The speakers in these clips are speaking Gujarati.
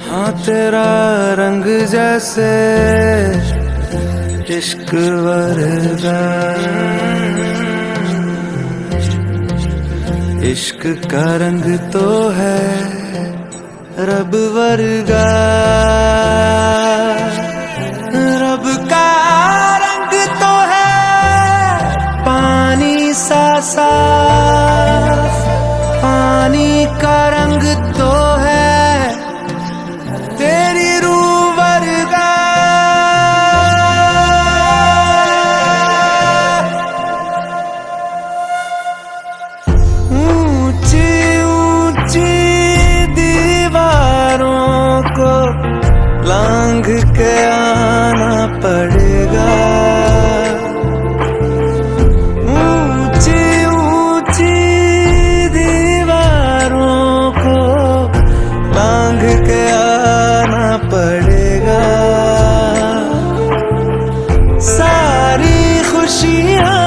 हाँ तेरा रंग जैसे इश्क वर्गा, इश्क का रंग तो है रब वर्गा, रब का रंग तो है पानी सा साफ, पानी का रंग तो है तेरी रूह वर्गा। ऊंची ऊंची दीवारों को लांघ के आना पड़ेगा, ऊंची ऊंची दीवारों को लांघ के आना पड़ेगा। सारी खुशियाँ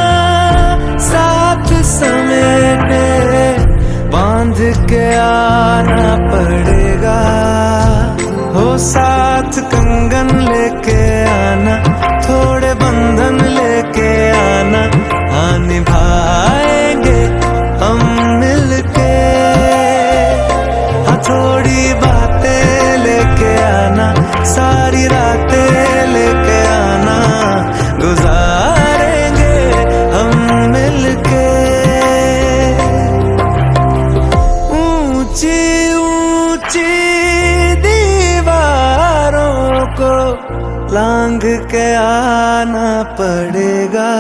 साथ समेटे बांध के आना पड़ेगा, हो साथ कंगन लेके आना, थोड़े बंधन लेके आना, हाँ निभाएंगे हम मिलके, हाँ थोड़ी बातें लेके आना, सारी रातें लेके आना, गुजारेंगे हम मिलके। ऊंची ऊंची दीवारों को लांघ के आना पड़ेगा।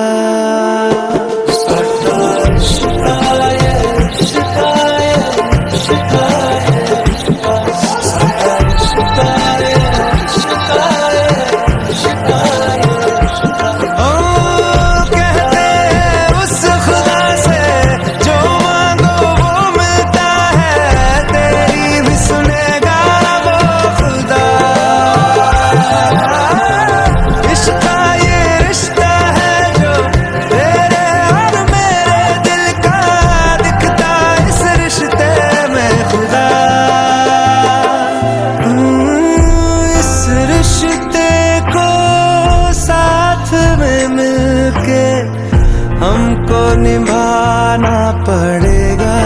हमको निभाना पड़ेगा,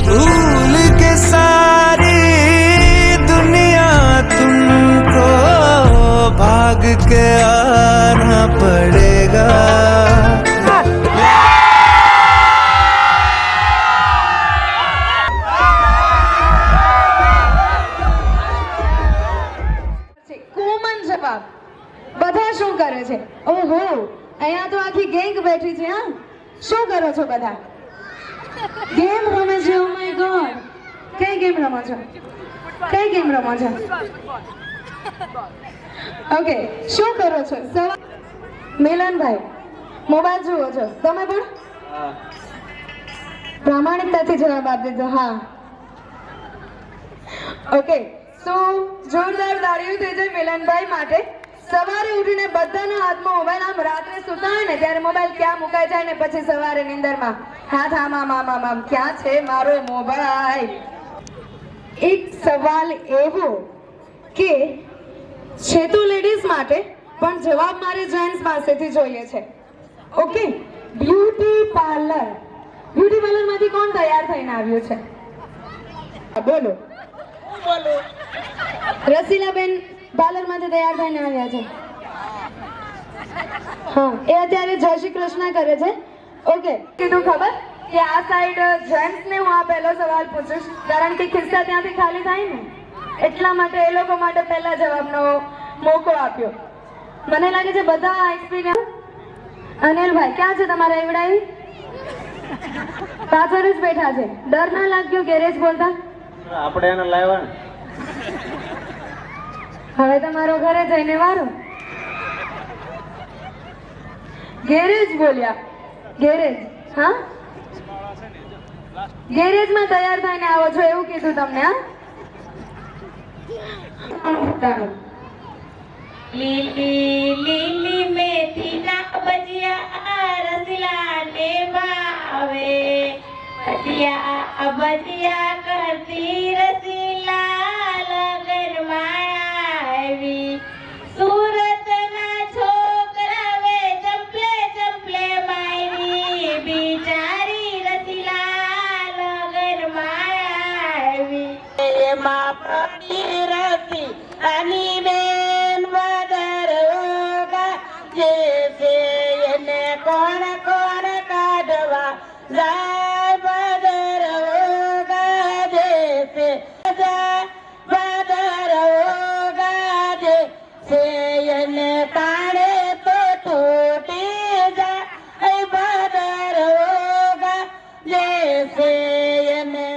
भूल के सारी दुनिया तुमको भाग के आना पड़ेगा। કોમન જવાબ બધા શું કરે છે? ઓહો, અહીંયા તો આખી ગેંગ બેઠી છે. હા, શું કરો છો બધા? ગેમ રમે છે. ઓ માય ગોડ, કઈ ગેમ રમો છો? કઈ ગેમ રમો છો? ઓકે, શું કરો છો? મિલનભાઈ મોબાઈલ જુઓ છો તમે પણ? પ્રામાણિકતાથી જવાબ આપી દીધો. હા, ઓકે. સો જોરદાર તાળીઓ થઈ જાય મિલનભાઈ માટે. સવારે ઉઠીને બધાના હાથમાં મોબાઈલ, આમ રાત્રે સુતા હોય ને ત્યારે મોબાઈલ ક્યાં મુકાઈ જાય ને પછી સવારે નીંદરમાં હાથ આમ આમ આમ આમ આમ, ક્યાં છે મારો મોબાઈલ? એક સવાલ એવો કે છે તો લેડીઝ માટે, પણ જવાબ મારે જેન્ટ્સ પાસેથી જોઈએ છે. ઓકે, બ્યુટી પાર્લર, બ્યુટી પાર્લરમાંથી કોણ તૈયાર થઈને આવ્યું છે? બોલો બોલો. રસીલાબેન પાર્લરમાંથી તૈયાર થઈને આવ્યા છે. હા, એ અત્યારે જય શ્રી કૃષ્ણ કરે છે. ઓકે, કીધું ખબર કે આ સાઈડ જેન્ટ્સ ને હું આ પહેલો સવાલ પૂછીશ, કારણ કે ખિસ્સા ત્યાંથી ખાલી થાય ને એટલા માટે એ લોકો માટે પહેલા જવાબનો મોકો આપ્યો. મને લાગે છે બધા એક્સપિરિયન્સ. અનિલભાઈ ક્યાં છે તમારા એવડાવી? પાછળ જ બેઠા છે. ડર ના લાગ્યો ગેરેજ બોલતા? આપણે એને લાવ્યા ને. હવે તમારો ઘરે જઈને વારો. ગેરેજ બોલ્યા, ગેરેજ. હા, ગેરેજમાં તૈયાર થઈને આવો છો એવું કીધું તમને? હા, લીલી લીલી મેથીના ભજીયા રસીલા ને ભાવે ભજીયા કરતી રસીલા લગનમાં આવી સુરતના છોકરા વે ચંપલે ચંપલે મારી બિચારી રસીલા લગનમાં આવી એમાં પડી રસી અને બેન વદર જે છે એને કોણ કોણ કાઢવા જાય બદર જે છે બદર જે છે એને કાણે તો તૂટી જાય બદર જે છે એને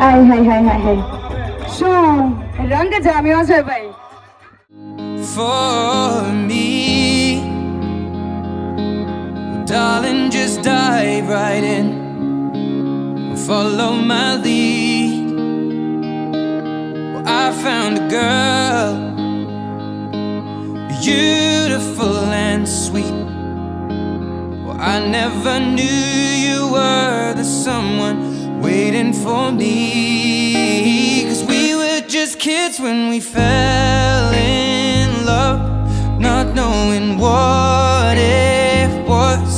આય હાય હાય હાય હાય શું રંગ જામ્યો છે ભાઈ for me. Darling, just dive right in. Follow my lead. Well, I found a girl, beautiful and sweet. Well, I never knew you were the someone waiting for me. 'Cause we were just kids when we fell in love, not knowing what it was.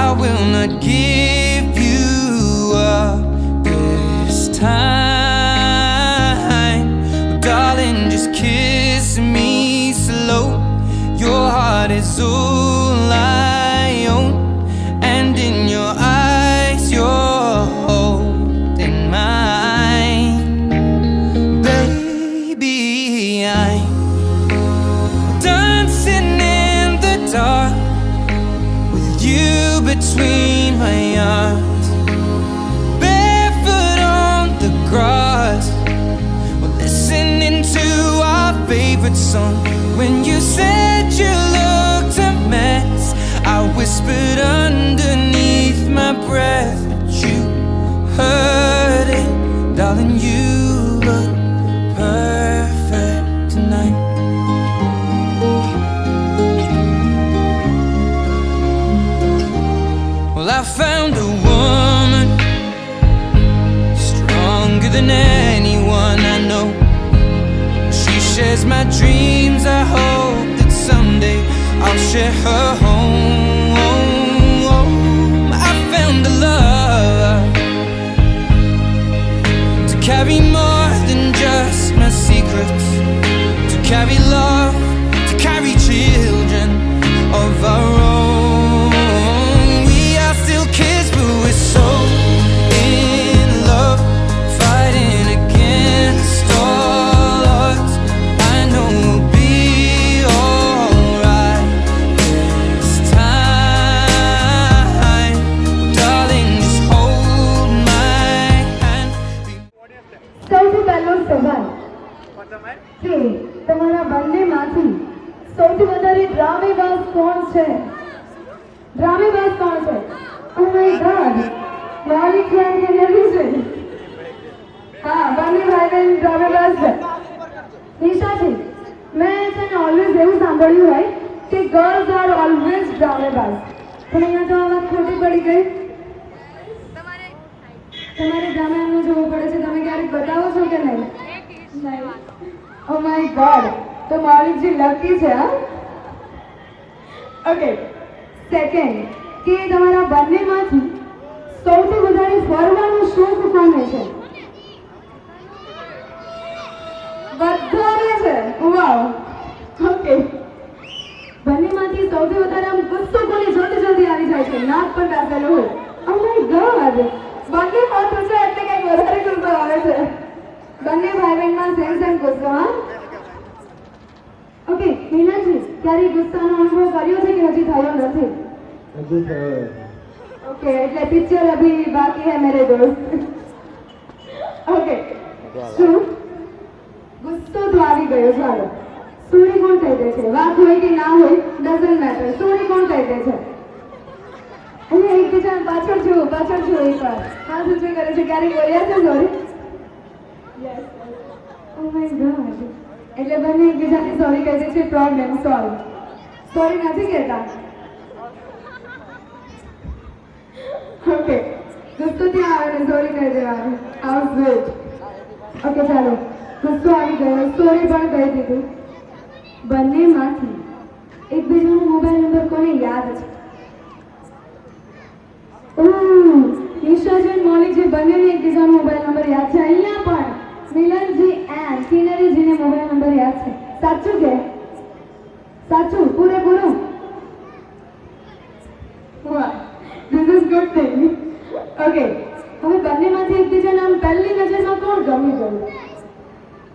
I will not give you up this time. Darling, just kiss me slow. Your heart is all I own, and in your eyes you're holding mine. Baby, I'm dancing in the dark with you between my arms, barefoot on the grass. We're listening to our favorite song. When you said you looked a mess, I whispered underneath my breath, but you heard it. Darling, you look perfect tonight. Well, I found a woman stronger than anyone I know. She shares my dreams. I hope that someday I'll share her home. I found a love to carry more than just my secrets, to carry love, to carry children of our own. We are still kids, but we're so in love, fighting against all odds. I know we'll be alright this time. Darling, just hold my hand. સૌથી પહેલો સવાલ કે તમારા બંનેમાંથી સૌથી વધારે ડ્રામેબાજ કોણ છે? ડ્રામેબાજ કોણ છે? ઓ માય ગોડ, મારી ક્યાં કે નથી છે? હા, બંને ભાઈ બહેન ડ્રામેબાજ છે. નિશાજી, મેં છે ને ઓલવેઝ એવું સાંભળ્યું હોય કે ગર્લ્સ આર ઓલવેઝ ડ્રામેબાજ, પણ અહીંયા તો આ વાત ખોટી પડી ગઈ. તમારે ડ્રામાનું જોવું પડે છે, તમે ક્યારેક બતાવો છો કે નહીં? ઓ માય ગોડ, તો મૌલિકજી લકી છે. હા, ઓકે. સેકન્ડ, કે તમારા બંનેમાંથી સૌથી વધારે ફરવાનો શોખ કોને છે? બધાને છે. વાવ, ઓકે. બંનેમાંથી સૌથી વધારે આમ ગુસ્સો કોને જલ્દી જલ્દી આવી જાય છે? નાક પર બેસેલો હોય. ઓ માય ગોડ, બંને હાથ છે એટલે કંઈક વધારે ગુસ્સો આવે છે. બંને ભાઈ બહેનમાં સેમ સેમ ગુસ્સો. હા, ઓકે. મીનાજી, ક્યારે ગુસ્સાનો અનુભવ કર્યો છે કે હજી થયો નથી? ઓકે, એટલે પિક્ચર અભી બાકી હૈ મેરે દોસ્ત. ઓકે, શું ગુસ્સો તો આવી ગયો? ચાલો, સ્ટોરી કોણ કહી દે છે? વાત હોય કે ના હોય, ડઝન્ટ મેટર. સ્ટોરી કોણ કહી દે છે? અને એકબીજા પાછળ છું એકવાર હાથ ઊંચું કરે છે. ક્યારેક બોલ્યા છે sorry? Yes. Oh my God, એટલે બંને એકબીજાને સોરી કહી દે છે. Problem solve. સોરી નથી કહેતા. ઓકે, ગુસ્સો ત્યાં આવે ને સોરી કહી દેવાનું. How sweet. ઓકે, ચાલો, ગુસ્સો આવી ગયો, સોરી પણ કહી દીધું. બંનેમાંથી એકબીજાનો મોબાઈલ નંબર કોને યાદ છે? નિશાજી, મૌલિકજી બંનેને એકબીજાનો મોબાઈલ નંબર યાદ છે. અહીંયા પણ મિલનજી એન્ડ કિનરીજીને મોબાઈલ નંબર યાદ છે. સાચું કે? સાચું પૂરેપૂરું? વાહ, this is good thing. Okay, હવે બંનેમાંથી એકબીજાને આમ પહેલી નજરમાં કોણ ગમી ગયું?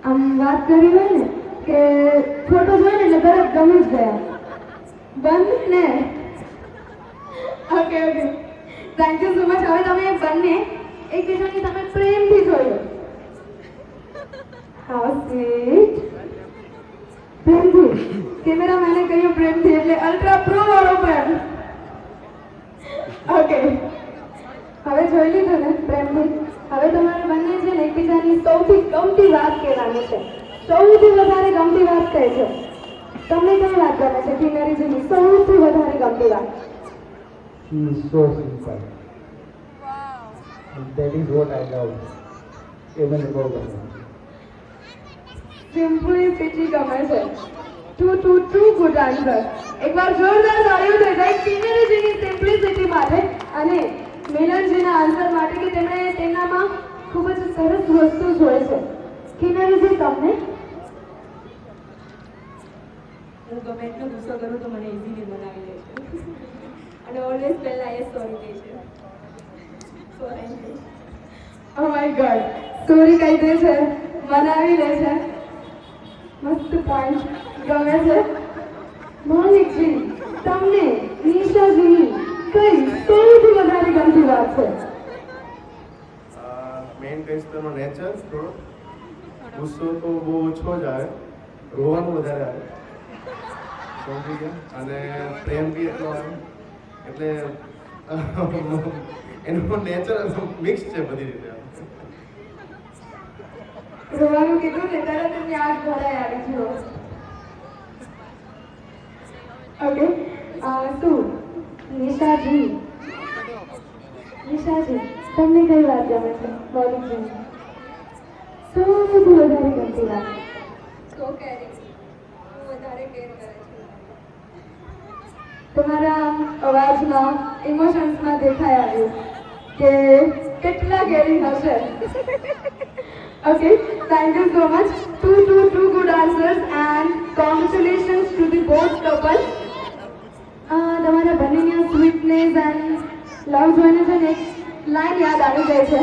આમ વાત કરી હોય ને કે ફોટો જોઈને એટલે તરત ગમી જ ગયા. બંને. Okay, thank you so much. હવે તમે બંને એકબીજાની તમે પ્રેમથી જોયું, હાઉ સ્વીટ. પ્રેમથી કેમેરામેને કહ્યું પ્રેમથી એટલે અલ્ટ્રા પ્રો વાળો પ્રેમ. ઓકે, હવે જોઈ લીધું ને પ્રેમથી. હવે તમારે બંને છે ને એકબીજાની સૌથી ગમતી વાત કહેવાની છે. સૌથી વધારે ગમતી વાત કઈ છે? તમને કઈ વાત ગમે છે કિન્નરીજીની સૌથી વધારે ગમતી વાત? She is so simple. And that is what I love. Even above the simplicity ગમે છે. Too good answer. એકવાર જોરદાર તાળીઓ થઈ જાય કિન્નરીજીની સિમ્પલિસિટી માટે અને મિલનજીના આન્સર માટે કે તેમણે તેનામાં ખૂબ જ સરસ વસ્તુ જોઈ છે. કિન્નરીજી તમને? હું ગમે એટલો ગુસ્સો કરું તો મને ઇઝીલી બનાવી લે છે અને ઓલવેઝ પહેલા એ સોરી કહે છે. ઓ માય ગોડ, સોરી કહી દે છે, મનાવી લે છે. મસ્ત પોઈન્ટ ગમે છે. મૌલિકજી, તમને નિશાજીની કઈ સૌથી વધારે ગમતી વાત છે? મેઇન કહીશ તો એનો નેચર થોડો ગુસ્સો તો બહુ ઓછો જ આવે, રોવાનું વધારે આવે, સમજી ગયા? અને પ્રેમ બી એટલો આવે એટલે એનું નેચર મિક્સ છે બધી રીતે. રોવાનું કીધું ને તરત એમની આંખ ભરાઈ આવી ગયો. ઓકે, શું નિશાજી તમને કઈ વાત ગમે છે? મૌલિકજી સૌથી વધારે ગમતી વાત? સો કેરિંગ, હું વધારે કેર કરે છે. તમારા અવાજમાં ઇમોશન્સમાં દેખાઈ આવ્યું કે કેટલા કેરિંગ હશે. Okay, thank you so much. Two good answers and congratulations to the both couple. તમારા બંનેની સ્વીટનેસ એન્ડ લવ જોઈને છે ને એક लाइन याद आ गई है.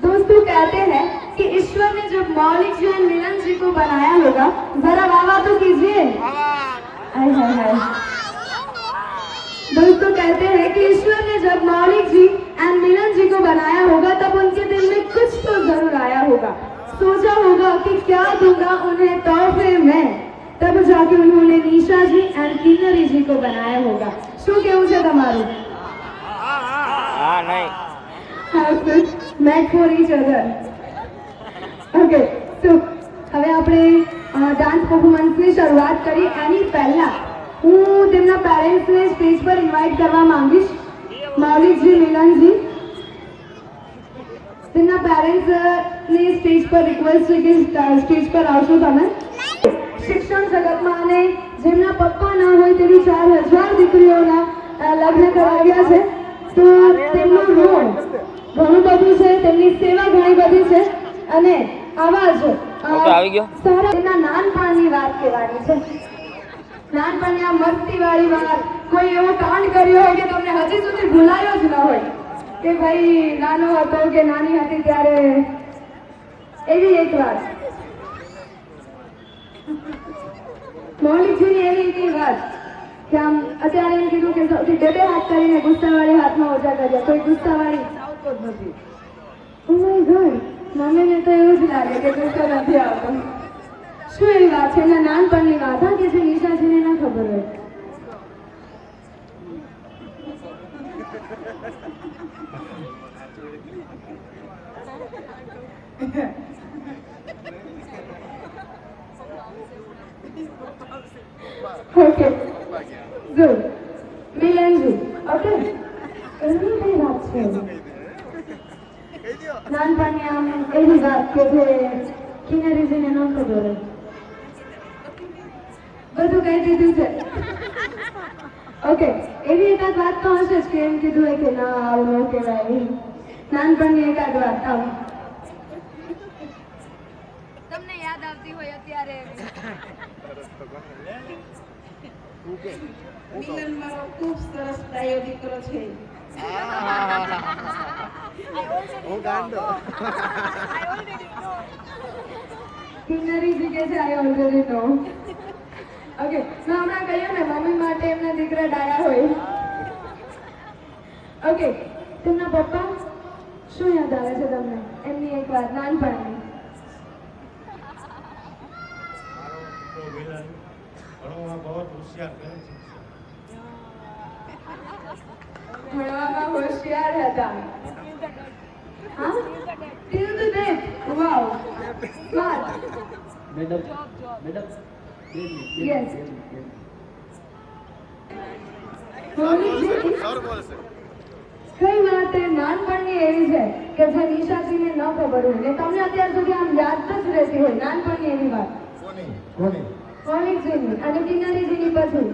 दोस्तों कहते हैं कि ईश्वर ने जब मौलिक जी और मिलन जी को बनाया होगा, जरा वाह वाह तो कीजिए. हाय हाय हाय. दोस्तों कहते हैं कि ईश्वर ने जब मौलिक जी एंड मिलन जी को बनाया होगा तब उनके दिल में कुछ तो जरूर आया होगा. सोचा होगा कि क्या दूंगा उन्हें तोहफे में, तब जाके उन्होंने निशा जी एंड किन्नरी जी को बनाया होगा. શું કેવું છે તમારું? હા નહીં made for each other. Okay, તો હવે આપણે ડાન્સ પરફોર્મન્સની શરૂઆત કરી. એની પહેલા હું તેમના પેરેન્ટ્સને સ્ટેજ પર ઇન્વાઇટ કરવા માંગીશ. મૌલિકજી, મિલનજી, તેમના પેરેન્ટ્સને સ્ટેજ પર રિક્વેસ્ટ છે કે સ્ટેજ પર આવશો તમે. શિક્ષણ જગતમાં અને જેમના પપ્પા ના હોય તેવી 4000 દીકરીઓના લગ્ન કરાવ્યા છે. તો તેમનું રોલ ઘણું બધું છે, તેમની સેવા ઘણી બધી છે અને આવા જ સારા એના નાનપણની વાત કહેવાની છે. નાનપણની આ મસ્તીવાળી વાત, કોઈ એવો કાંડ કર્યો હોય કે તમને હજી સુધી ભૂલાયો જ ન હોય કે ભાઈ નાનો હતો કે નાની હતી ત્યારે. એવી એક વાત મૌલિકજીની એવી એક વાત કે આમ અત્યારે એમ કીધું કે સૌથી બે હાથ કરીને ગુસ્સાવાળી હાથમાં ઓછા કર્યા. કોઈ ગુસ્સાવાળી આવતો જ નથી. ઓ માય ગોડ, મમ્મીને તો એવું જ લાગે કે ગુસ્સો નથી આવતો. શું એવી વાત છે? એના નાનપણની વાત હા કે જે નિશાજીને ના ખબર હોય. Okay, good. મિલનજી, ઓકે, એવી કઈ વાત છે નાનપણની આમ એવી વાત કે જે કિન્નરીજીને ન ખબર હોય? બધું કહી દીધું છે. ઓકે, એવી એકાદ વાત તો હશે જ કે એમ કીધું હોય કે ના આવું ન કહેવાય. નાનપણની એકાદ વાત આમ તમને યાદ આવતી હોય અત્યારે? મિલન મારો ખૂબ સરસ ડાયો દીકરો છે. કિન્નરીજી કે છે આઈ ઓલરેડી નો. ઓકે, મેં હમણાં કહ્યું ને મમ્મી માટે એમના દીકરા ડાયા હોય. ઓકે, તેમના પપ્પા શું યાદ આવે છે તમને? એમની એક વાત નાનપણની. बहुत होशियार है ભણવામાં હોશિયાર હતા. હા? Till the death. Wow. Smart. Madam Yes. મોનિકજી, કઈ વાત એ નાનપણની એવી છે કે જે નિશાજીને ન ખબર હોય ને તમને અત્યાર સુધી આમ યાદ જ રહેતી હોય નાનપણની એવી વાત. કોની મોનિકજીની અને કિનારીજીની પછી.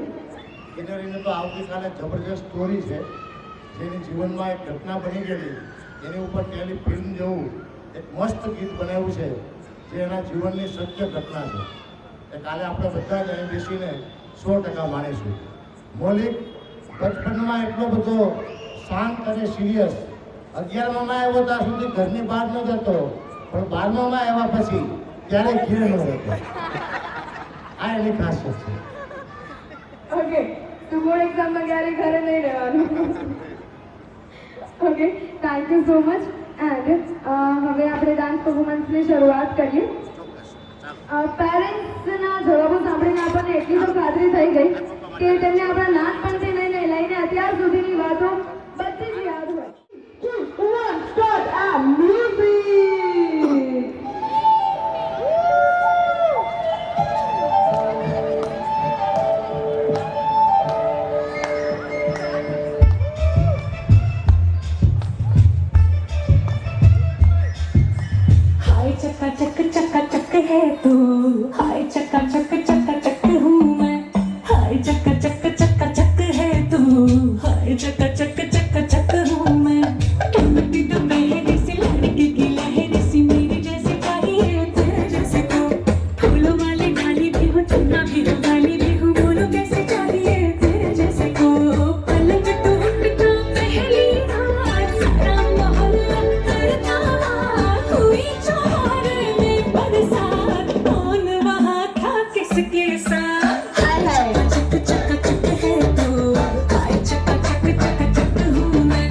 કિનારીને તો આવતીકાલે જબરજસ્ત સ્ટોરી છે જેની જીવનમાં એક ઘટના બની ગયેલી એની ઉપર ટેલિફિલ્મ જેવું એક મસ્ત ગીત બનાવ્યું છે જે એના જીવનની સત્ય ઘટના છે એ કાલે આપણે બધા જ અહીં બેસીને 100% માણીશું. મૌલિક બચપનમાં એટલો બધો શાંત અને સિરિયસ 11માં આવ્યો ત્યાં સુધી ઘરની બહાર ન જતો પણ 12માં આવ્યા પછી ક્યારેય ઘેર ન રહેતો. આ એની ખાસિયત છે. ઓકે તો બોર્ડ એક્ઝામમાં ક્યારે ઘરે નહીં રહેવાનું. Okay thank you so much and હવે આપણે ડાન્સ પરફોર્મન્સની શરૂઆત કરીએ. પેરેન્ટ્સના જવાબો સાંભળીને આપણને એટલી તો ખાતરી થઈ ગઈ કે તેમને આપણા નાનપણથી લઈને અત્યાર સુધીની વાતો બધી જ યાદ હોય. 2, 1 સ્ટાર્ટ આ મ્યુઝિક. हाय चकाचक चकाचक है तू हाय चकाचक चकाचक हूँ मैं हाय चकाचक चकाचक है तू हाय चकाचक चकाचक हूँ मैं टूटती तो मेरी सी लड़की की लहरी सी मेरी जैसी चाहिए तेरे जैसे को फूलों वाली डाली भी हूँ चुन्ना भी हूँ डाली भी हूँ बोलो कैसे चाहिए तेरे जैसे को पलक तो उठता पहली रात सारा मोहल्ला करता हुई चोर में बरसात कौन वहाँ था किसके साथ चक चक चक है तू हाय चक चक चक चक हूँ मैं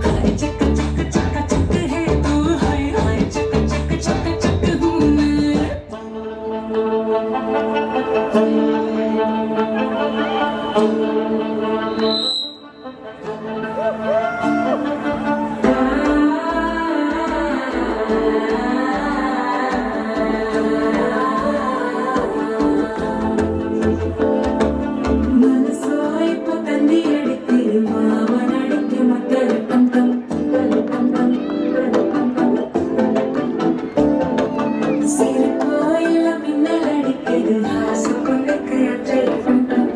हाय चक चक चक चक है तू हाय हाय चक चक चक चक हूँ मैं മനസ്സോയി പൊതന്നി അടിത്തിരു മാവനടിക്ക് മക്കൾ ടം ടം ടം ടം സിരക്കോയില മിന്നലടിക്കത് ഹാസിക്കൊണ്ടൊക്കെ അച്ചൽ ടം ടം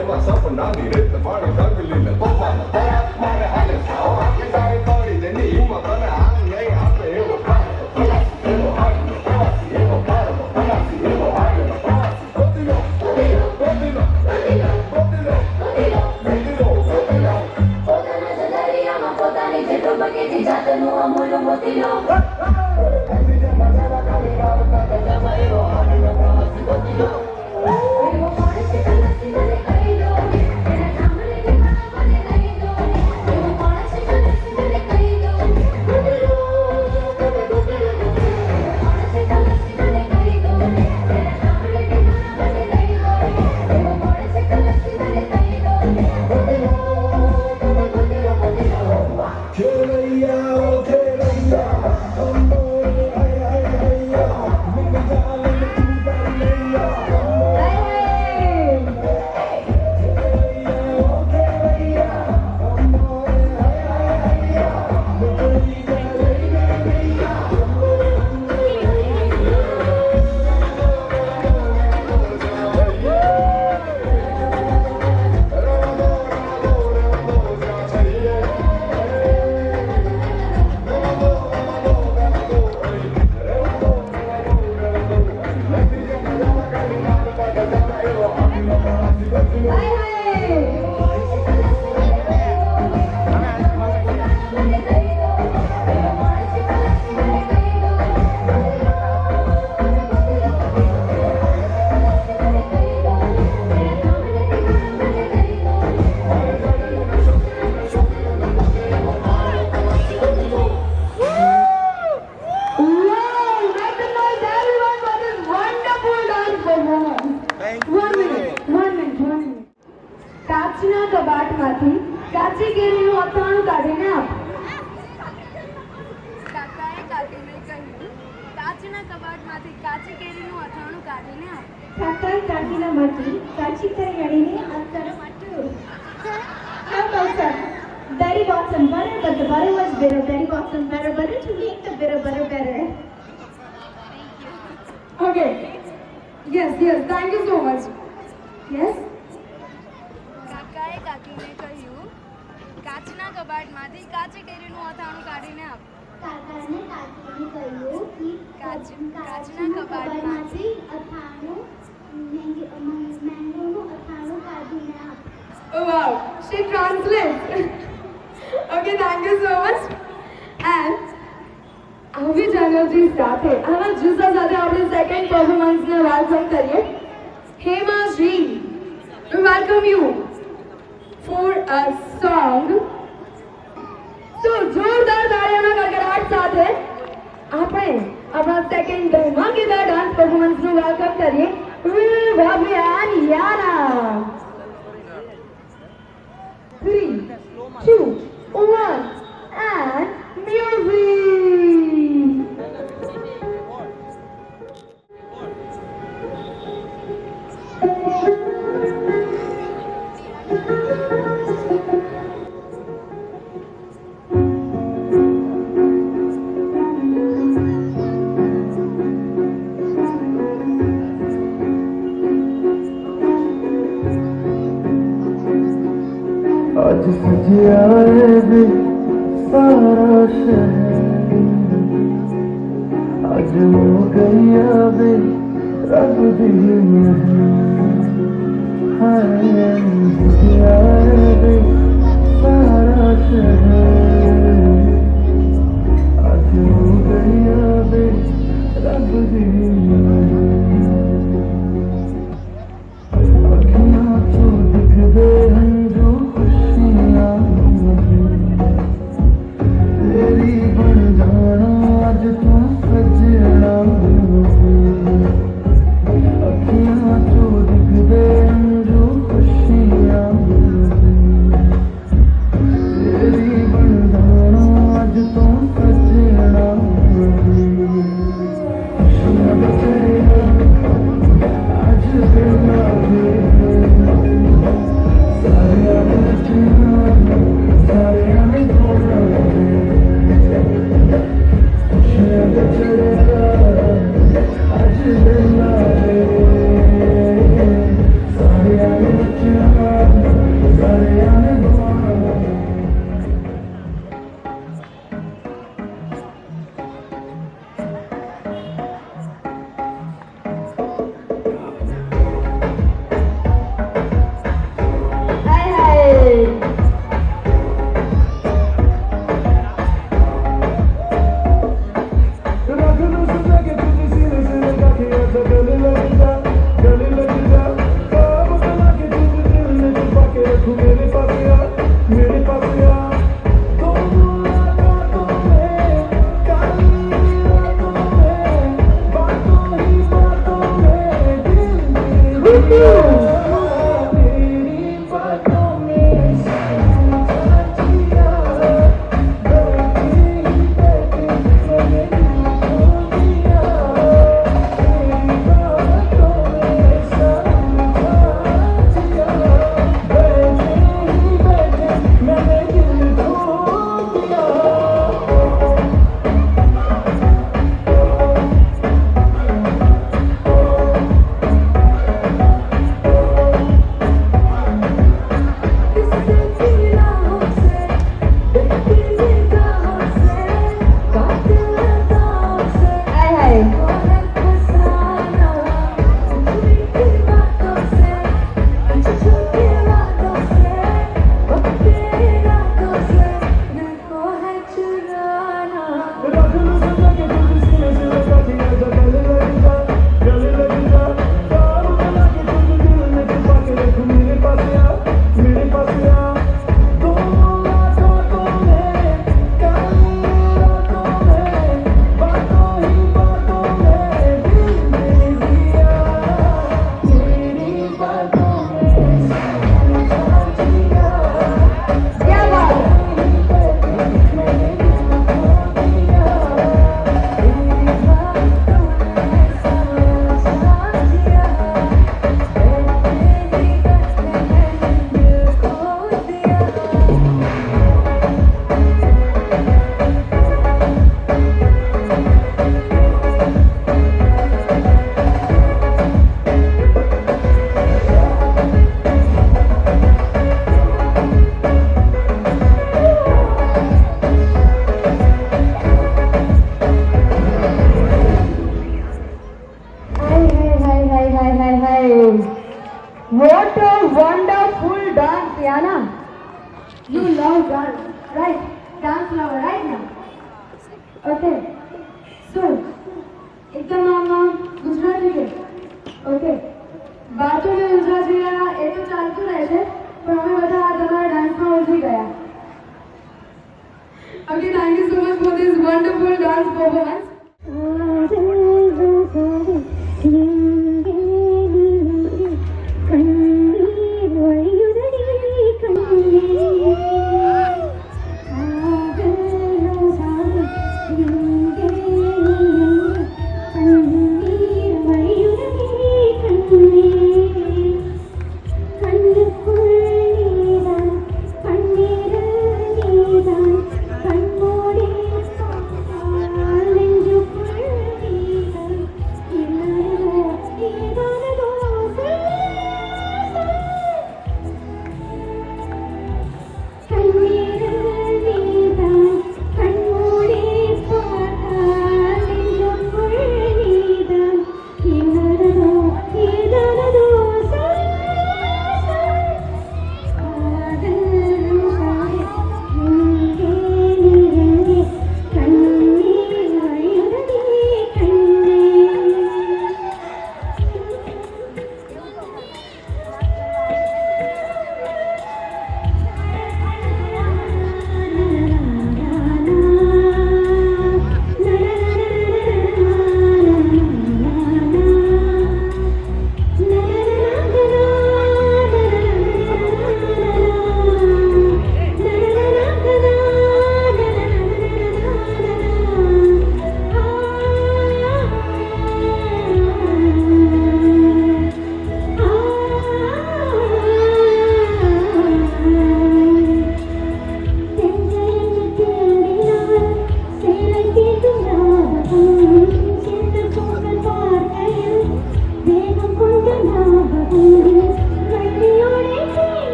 એમાં સપનાની રીત પાણી ઢગલીને તોફાન તરાપ મારે હાલે સાવ આખી તારી તળી દે ની હિંમત અને આમ નહીં આપે એવો એવો હાડ એવો પારવો એવો હાડ ગોતીલો ગોતીલો ગોતીલો પોતાના દરિયામાં પોતાની જેટલો બકે છે જાતનું અમૂલ મોતીલો કાચના કબાટમાંથી કાચી કેરીનું અથાણું કાઢીને આપ. કાકાએ કાકીને કહ્યું, કાચના કબાટમાંથી કાચી કેરીનું અથાણું કાઢીને આપ. કાકાએ કાકીનામાંથી કાચી કેરી અડીને અથાણું આપ્યું. How about that? Daddy bought some butter, but the butter was bitter. Daddy bought some better butter to make the bitter butter better. Okay. Yes, thank you so much. Yes? કાકાએ કાકીને કહ્યું, કાચના કબાટમાંથી કાચી કેરીનું અથાણું કાઢીને આપ. કાકાને કાકીને કહ્યું કે કાચના કબાટમાંથી અથાણું મેંગોનું અથાણું કાઢીને આપ. Oh wow, she translates. Okay, thank you so much. And આવી જ એનર્જી સાથે આવા જુસ્સા સાથે આપણે સેકન્ડ પરફોર્મન્સને વેલકમ કરીએ. હેમાશ્રી, we welcome you for a song. So જોરદાર તાળીઓના ગડગડાટ સાથે આપણે આપણા સેકન્ડ ધમાકેદાર ડાન્સ પરફોર્મન્સનું વેલકમ કરીએ. Vivian Yana. 3, 2, 1 and music. आज सजिया है सारा शहर, आज हो गया बे रब दिल में है सजिया है सारा शहर, आज हो गया बे रब दिल में अखियां तो दिख दे हैं जो तेरी बन जाना आज तू सजना, अखियां तो क्या बात What a wonderful dance, Yana. You love dance, right? Dance lover, right now? Okay. So, एकदम આમ ગુજરાતી છે. Okay. બાતો મેં ગુજરાતી એ તો ચાલતું રહે છે પણ અમે બધા આ તમારા ડાન્સમાં ઉલઝી ગયા. Okay, thank you so much for this wonderful dance performance.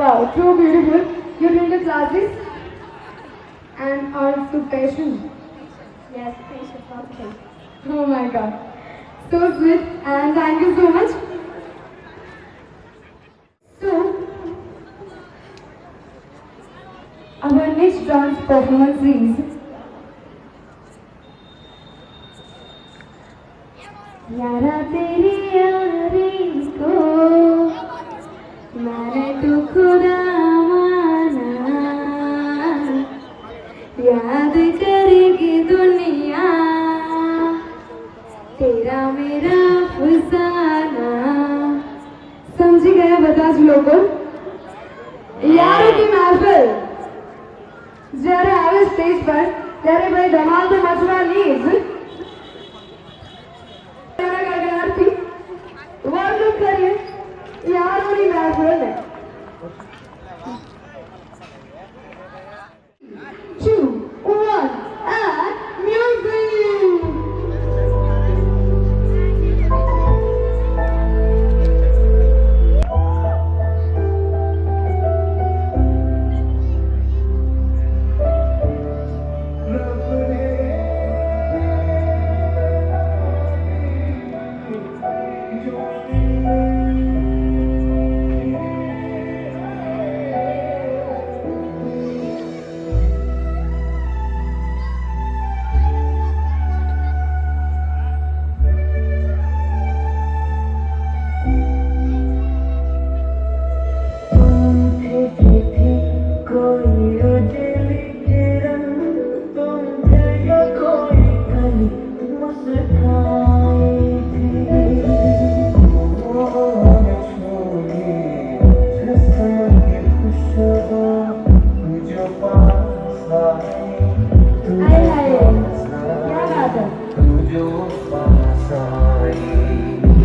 Wow, so beautiful. You did the classes and also passion. Yes, patient, okay. Oh my God. So sweet and thank you so much. So, our next dance performance is यारा तेरी यारी को मैंने तो खुदा माना, याद करेगी दुनिया तेरा मेरा फसाना. समझी गए બધા જ લોકો? યારો की महफिल જ્યારે આવે સ્ટેજ પર ત્યારે ભાઈ ધમાલ તો મચવાની જ. વર્ણન કરીએ યારોની महफिल ને. 2, 1 and music.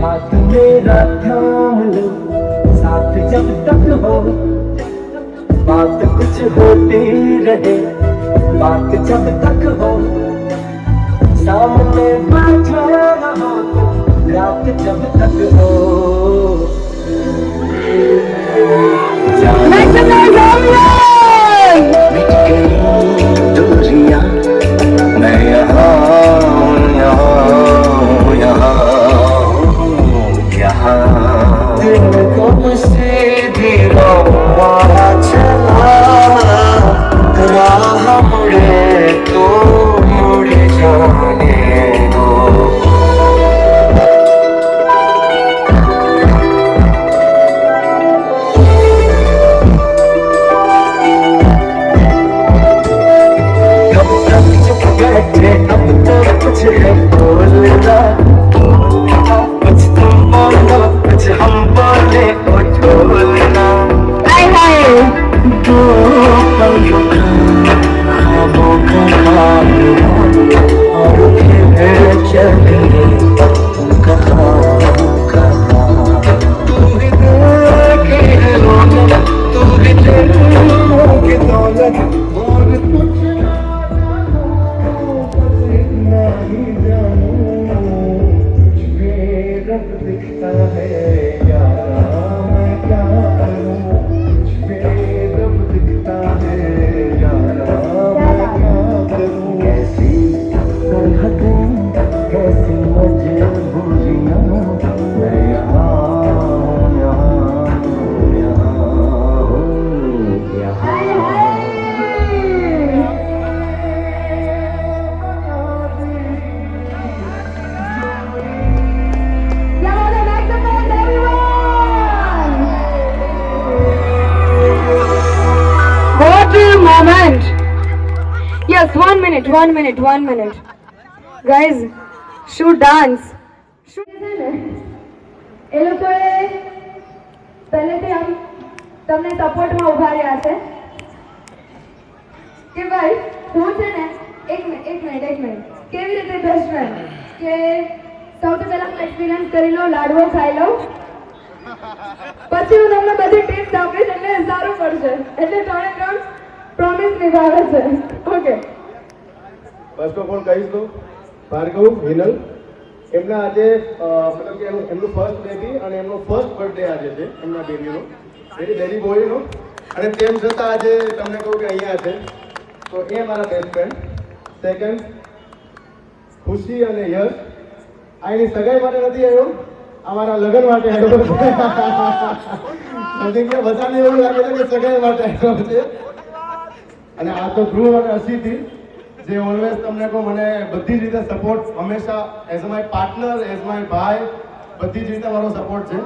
हाथ मेरा थाम लो साथ जब तक हो बात कुछ होती रहे बात जब तक हो सामने बैठे रहो रात जब तक हो मिट गई दूरियां मैं यहाँ दिन कब से दीवाना चला राह मुड़े तो मुड़ जाने दो कब तक चुप बैठे अब तो कुछ है बोलना कुछ तुम बोलो कुछ हम बोले ओ ढोलना दो पल रुका ख्वाबों का ख्वाब और फिर चले तुम कहाँ तू ही देखे रौनक तू ही दिलों की दौलत और कुछ नहीं जानूं रब दिखता है यारा मैं क्या करूं रब दिखता है यारा मैं क्या करूं कैसी सरहदें कैसी मजबूरियां मैं यहाँ moment. Yes, 1 minute. Guys, should dance. એ લોકોએ પહેલેથી આમ તમને સપોર્ટમાં ઉભા રહ્યા છે કે ભાઈ હું છે ને એક મિનિટ કેવી રીતે બેસ્ટ ફ્રેન્ડ કે સૌથી પહેલા હું એક્સપિરિયન્સ કરી લઉં લાડવો ખાઈ લઉં પછી હું તમને બધી ટિપ્સ આપીશ એટલે સારું પડશે એટલે 3 પ્રોમિસ નિભાવે છે ઓકે ફર્સ્ટ ઓફ ઓલ કહીશ તો ભાર્ગવ હિનલ એમના આજે મતલબ કે એમનું ફર્સ્ટ બેબી અને એમનો ફર્સ્ટ બર્થડે આજે છે એમના બેબીનો બેબી બોયનો અને તેમ છતાં આજે તમને કહું કે અહીંયા છે તો એ મારા બેસ્ટ ફ્રેન્ડ સેકન્ડ ખુશી અને યશ આ એની સગાઈ માટે નથી આવ્યો અમારા લગ્ન માટે આવ્યો છે બધાને એવું લાગે છે કે સગાઈ માટે આવ્યો છે અને આ તો ધ્રુવ અને અસીથી જે ઓલવેઝ તમને કહું મને બધી જ રીતે સપોર્ટ હંમેશા as my partner as my ભાઈ બધી જ રીતે મારો સપોર્ટ છે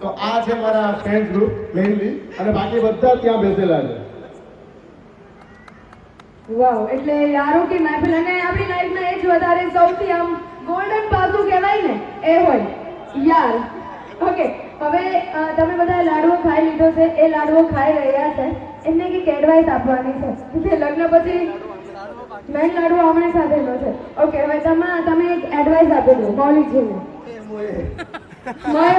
તો આ છે મારા ફ્રેન્ડ ગ્રુપ મેઇનલી અને બાકી બધા ત્યાં બેસેલા છે વાવ એટલે યારો કે મહેફિલ અને આપણી લાઈફમાં એ જ વધારે સૌથી આમ ગોલ્ડન પાસું કહેવાય ને એ હોય યાર ઓકે હવે તમે બધા લાડવો ખાઈ લીધો છે એ લાડવો ખાઈ રહ્યા છે એમને કંઈક એડવાઇસ આપવાની છે કે લગ્ન પછી મેં લાડવો હમણાં ખાધેલો છે ઓકે હવે તમે એક એડવાઇસ આપી દો મૌલિકજીને મોય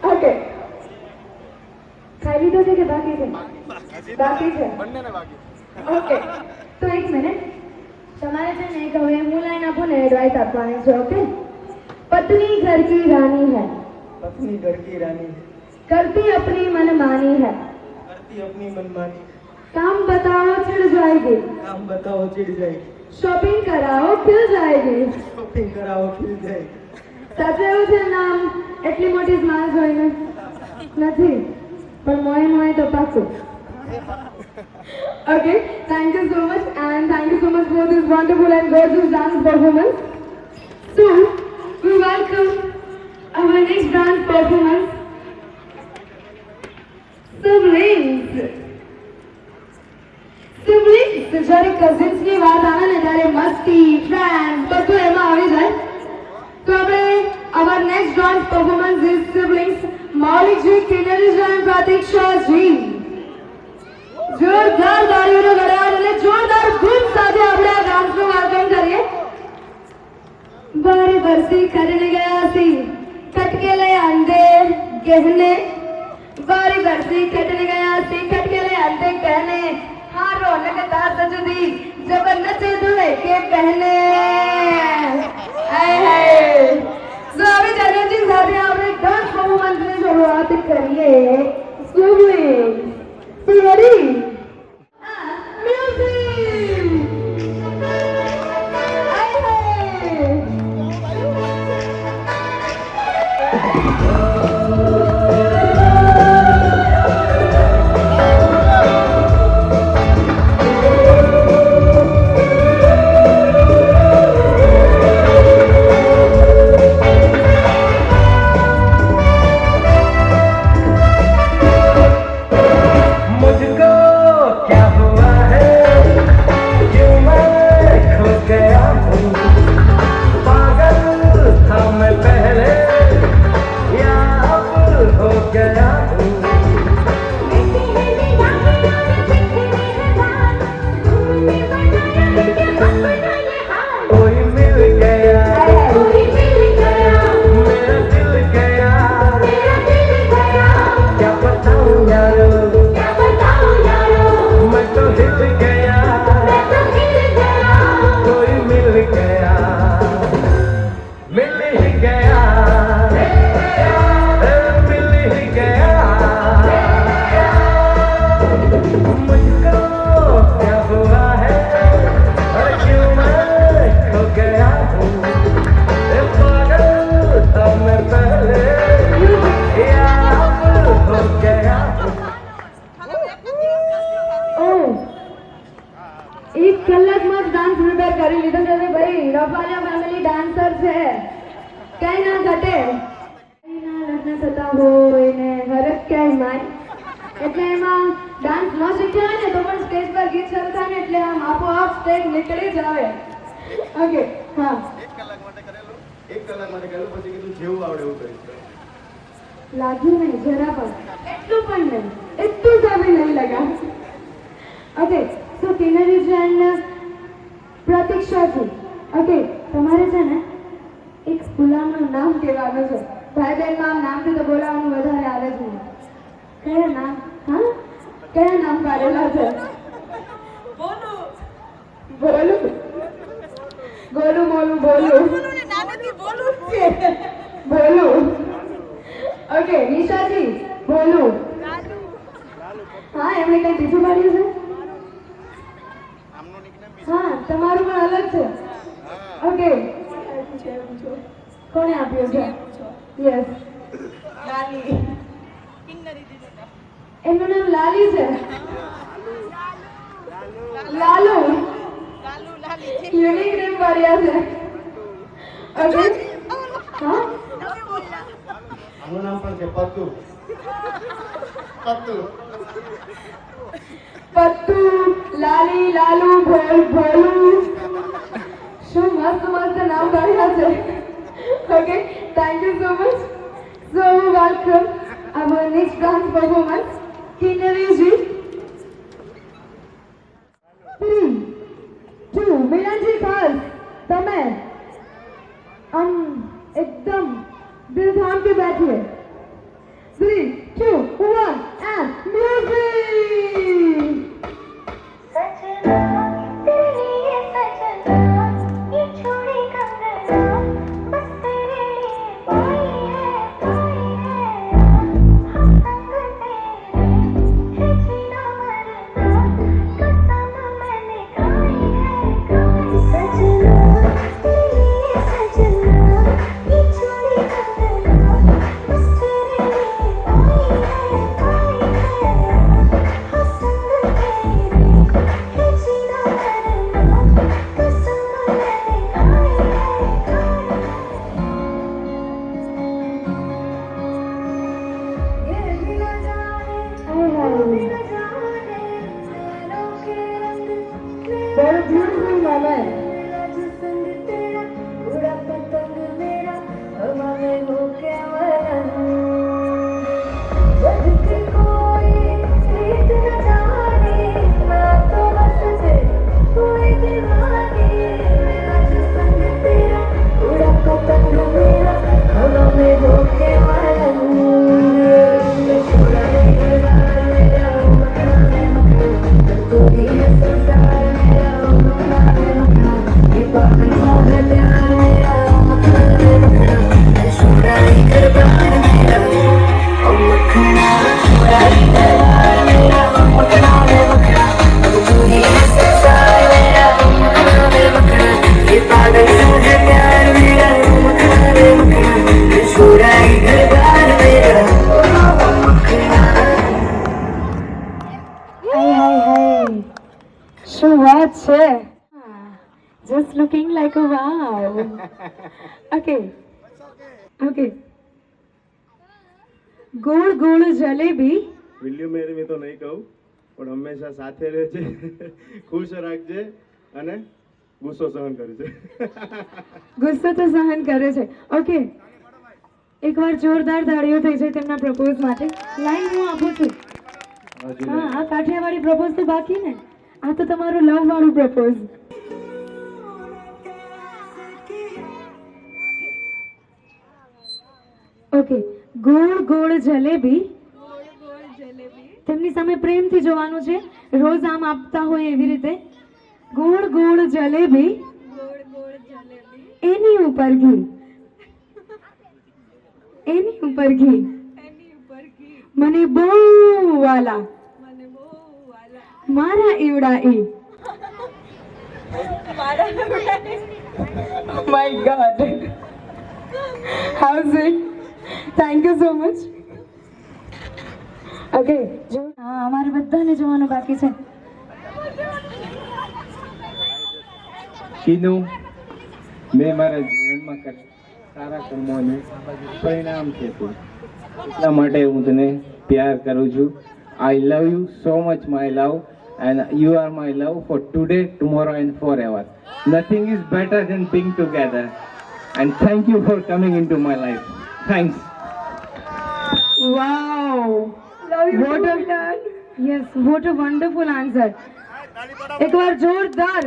ઓકે ખાઈ લીધો છે કે બાકી છે ઓકે તો એક મિનિટ તમારે છે ને એક હવે હું લાઈન આપું ને એડવાઇસ આપવાની છે ઓકે पत्नी घर की रानी है करती अपनी मनमानी है काम बताओ चिढ़ जाएगी शॉपिंग कराओ खिल जाएगी સાચું એવું છે નામ એટલી મોટી સ્માર્ટ જોઈને નથી પણ મોય તો પાકું Okay, thank you so much and thank you so much for this wonderful and gorgeous dance performance. So, we welcome our next dance performance, Siblings. જ્યારે કઝિન્સ ની વાત આવે ને ત્યારે મસ્તી ફ્રેન્ડ બધું એમાં આવી જાય તો આપણે our next dance performance is Siblings, Maulik ji, Kinali ji and Pratiksha ji. જોરદાર તાળીઓનો ગળાટ અને જોરદાર ધૂમ સાથે આપણે આ ડાન્સનું વેલકમ કરીએ बारी बरसी खटने गया सी खटके ले आंदे गहने बारी बरसी खटने गया सी खटके ले आंदे गहने हाँ रौनक ता सजदी जब नचे दुल्हे के पहने हाय हाय सो अभी चैनर्जी સાથે આપણે ડાન્સ પરફોર્મન્સની શરૂઆત કરીએ સ્વિંગ રેડી મ્યુઝિક લાગ્યું નહીં જરા પણ એટલું પણ નહીં એટલું સામે નહીં લગા ઓકે સો કિનરીજન પ્રતીક્ષાજી ઓકે તમારે છે ને એક ગુલામનું નામ કહેવાનું છે ભાઈ બહેનમાં નામથી તો બોલાવવાનું વધારે આવે છે કયા નામ હા કયા નામ પાડેલા છે બોલું બોલું બોલું બોલું બોલું બોલું ઓકે નિશાજી બોલું હા એમણે કઈ બીજું પાડ્યું છે હા તમારું પણ અલગ છે ઓકે કોને આપ્યું છે યસ એમનું નામ લાલી છે લાલુ યુનિક નેમ પાડ્યા છે ઓકે હા આનું નામ પણ છે પત્તુ પત્તુ પત્તુ લાલી લાલુ ભોલું શું મસ્ત મસ્ત નામ કાઢ્યા છે okay thank you so much so welcome our next dance performance કિન્નરીજી 3 2 મિલનજી ખાસ તમે एकदम दिल थाम के बैठिए 3 2 1 and music सजना तेरे लिए सजना ये छोड़ी कंगना बस तेरे लिए पाई है हम संग तेरे है जीना मरना कसम मैंने खाई है सजना तेरे लिए सजना ये छोड़ी कंगना बस तेरे लिए पाई है हम संग तेरे है जीना मरना कसम मैंने खाई है ये बिना जाने बिना जाने नैनों के रंग very beautiful moment मेरा जिस्म तेरा उड़ा पतंग मेरा हवा में होके मरना जब के कोई रीत न जाने मैं तो बस से कोई दीवानी मेरा जिस्म तेरा उड़ा શું વાત છે? Just looking like a wow. Okay. ગોળ ગોળ જલેબી. વિલ્યુ મેરી મેં તો નહીં કહું, પણ હંમેશા સાથે રહેજે, ખુશ રાખજે અને ગુસ્સો સહન કરજે. ગુસ્સો તો સહન કરે છે. ઓકે, એકવાર જોરદાર તાળીઓ થઈ જાય તેમના પ્રપોઝ માટે. લાઈન હું આપું છું. હા, આ કાઠિયાવાડી પ્રપોઝ તો બાકી ને, આ તો તમારું લવ વાળું પ્રપોઝ. ઓકે, ગોળ ગોળ જલેબી. તેમની સામે પ્રેમથી જોવાનું છે, રોજ આમ આપતા હોય એવી રીતે. ગોળ ગોળ જલેબી, એની ઉપર ઘી, એની ઉપર ઘી, મને બહુ વાલા, મારા ઈવડા ઈ. Oh my God. How's it? Thank you so much. Okay, હા, અમારે બધાને જોવાનું બાકી છે. કીધું મેં મારા જીવનમાં સારા કર્મોનું પરિણામ છે તું, એટલા માટે હું તને પ્યાર કરું છું. I love you so much my love, and you are my love for today, tomorrow and forever. Nothing is better than being together, and thank you for coming into my life. Thanks. Wow. What a yes, what a wonderful answer. એકવાર જોરદાર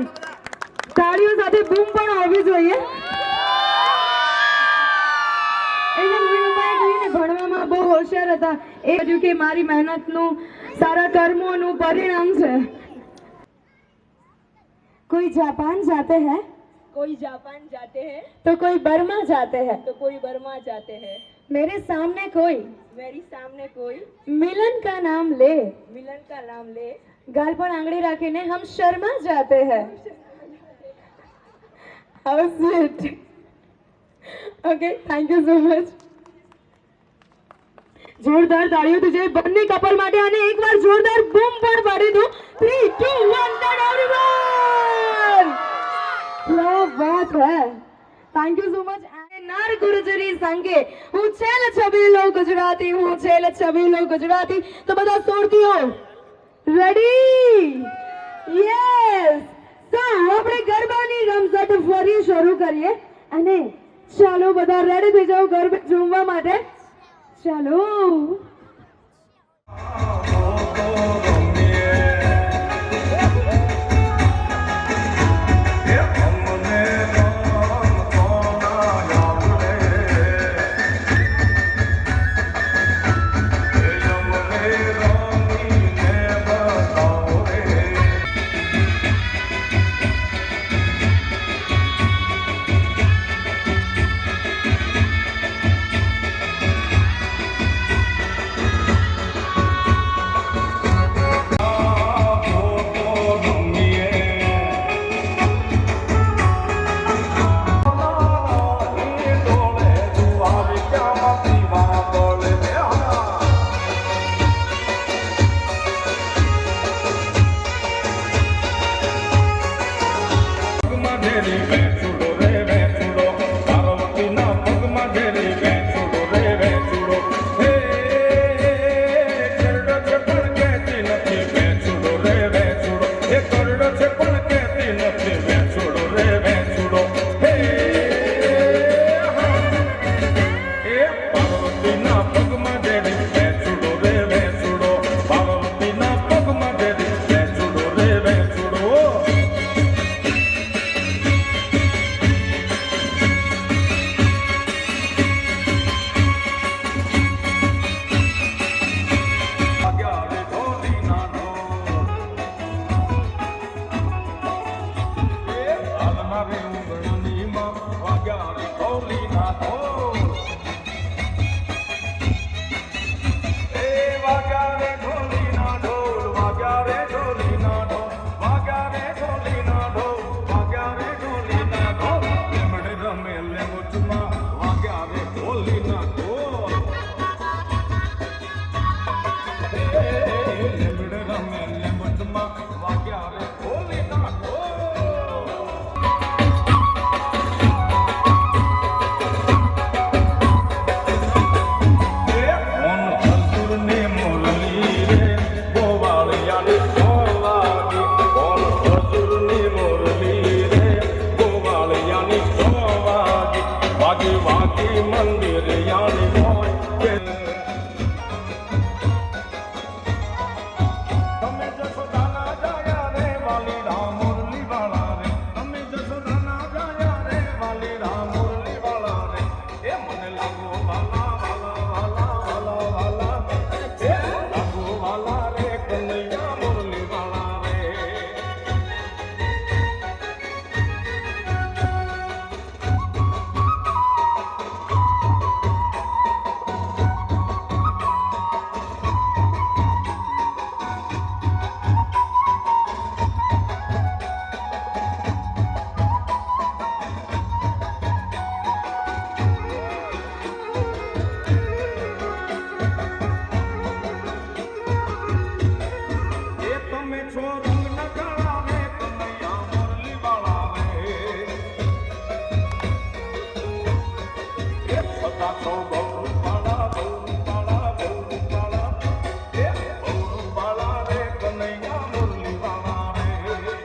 તાળીઓ સાથે બૂમ પણ આવવી જોઈએ. એને મીણુભાઈ કહીને ભણવામાં બહુ હોશિયાર હતા. એ કહ્યું કે મારી મહેનતનું સારા કર્મોનું પરિણામ છે. કોઈ જાપાન જાતે હૈ, कोई जापान जाते हैं तो कोई बर्मा जाते हैं, तो कोई बर्मा जाते हैं. मेरे सामने कोई मेरी सामने कोई मिलन का नाम ले, मिलन का नाम ले, गाल पर आंगળી રાખીને हम शर्मा जाते हैं. How sweet. Okay, thank you so much. જોરદાર તાળીઓ થઈ જાય બંને કપલ માટે અને એકવાર જોરદાર બૂમ પણ પાડી દો. 3 2 1 turn everyone. क्या बात है. Thank you so much. नार गुर्जरी संगे હું છેલ છબીલો ગુજરાતી, હું છેલ છબીલો ગુજરાતી. તો બધા સુરતીઓ રેડી? યસ. તો આપણે ગરબાની રમઝટ ફરી શરૂ કરીએ અને ચાલો બધા રેડી થઈ જાઓ ગરબે ઝૂમવા માટે. ચાલો. વાગ્યા રે ઢોલી છો રંગ ન કળાવે કનૈયા મુરલી વાળાવે એ સદા છો ગૌરવ વાળા એ ગૌરવ વાળા રે કનૈયા મુરલી વાળા રે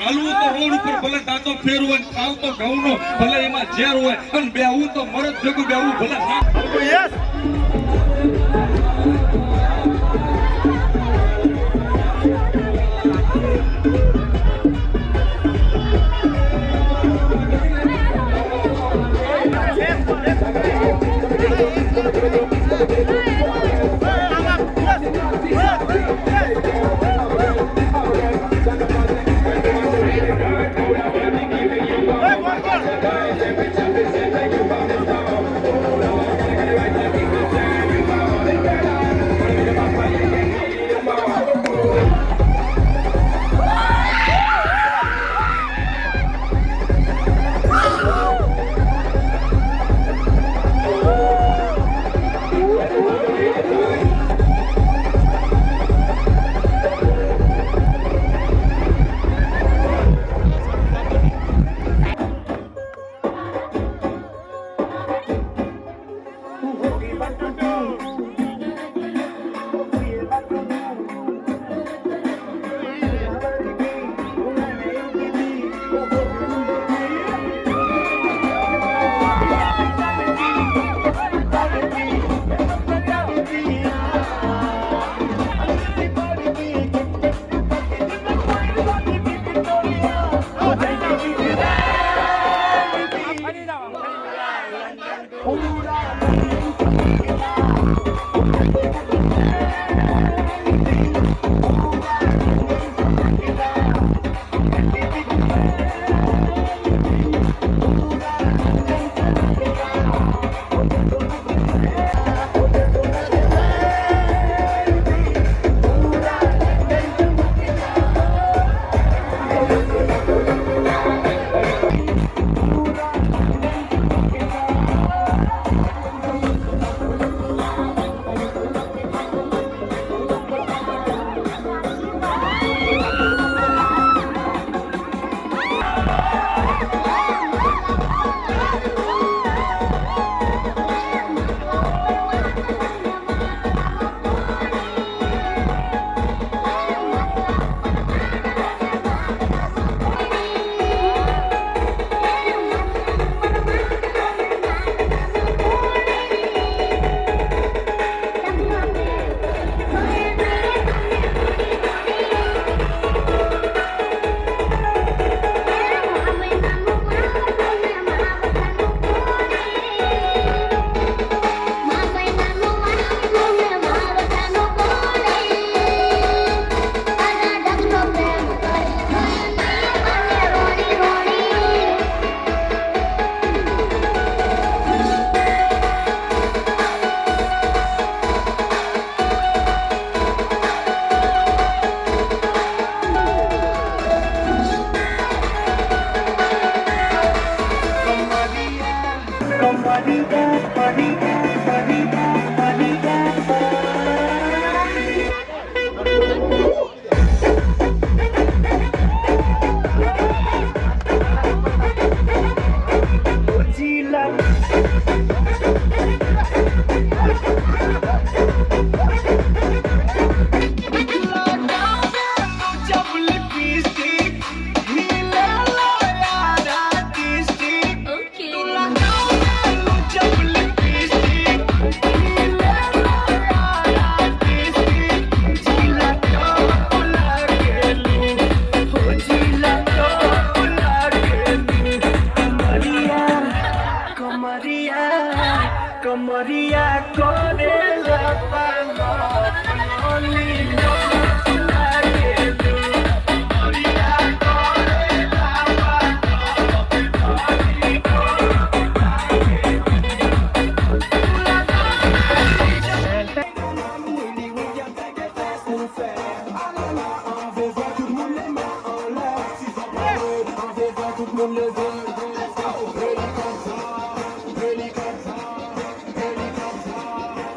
હાલવું તો રોડ ઉપર ભલે દાંતો ફેરવો ને ખાવ તો ઘઉંનો ભલે એમાં ઝેર હોય અને બેહવું તો મરદ ભેગું બેહવું ભલે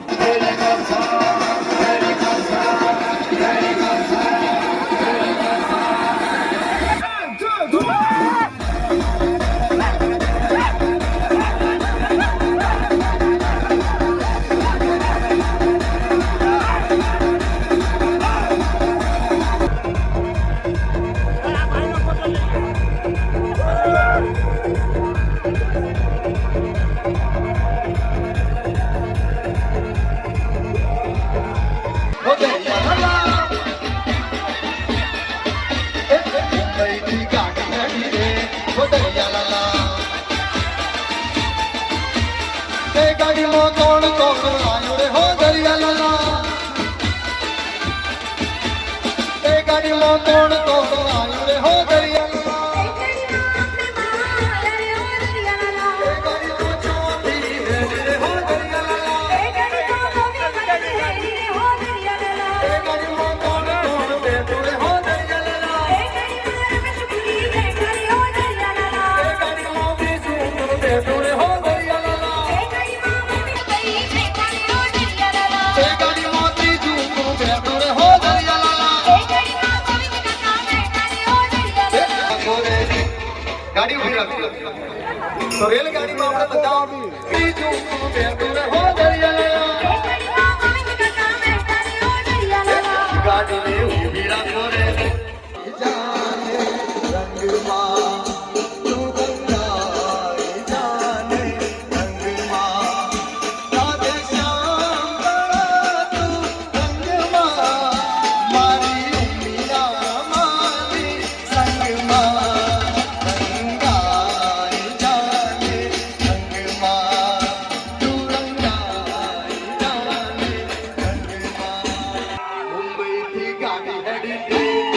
Helicopter, helicopter, helicopter. ગાડીમાં કોણ કોણ આવ્યું રે હો દરિયા ગાડી ઉભી રાખી તો રેલગાડીમાં આપણે બધા બીજું બેઠું રે હો દરિયા ગાડીને ઉભી રાખો રે જાને રંગમાં તું ગંગાઈ જાને રંગમાં રાધે શ્યામ તું રંગમાં મારી ઉમીના મારી સંગમાં ગાડી હેડી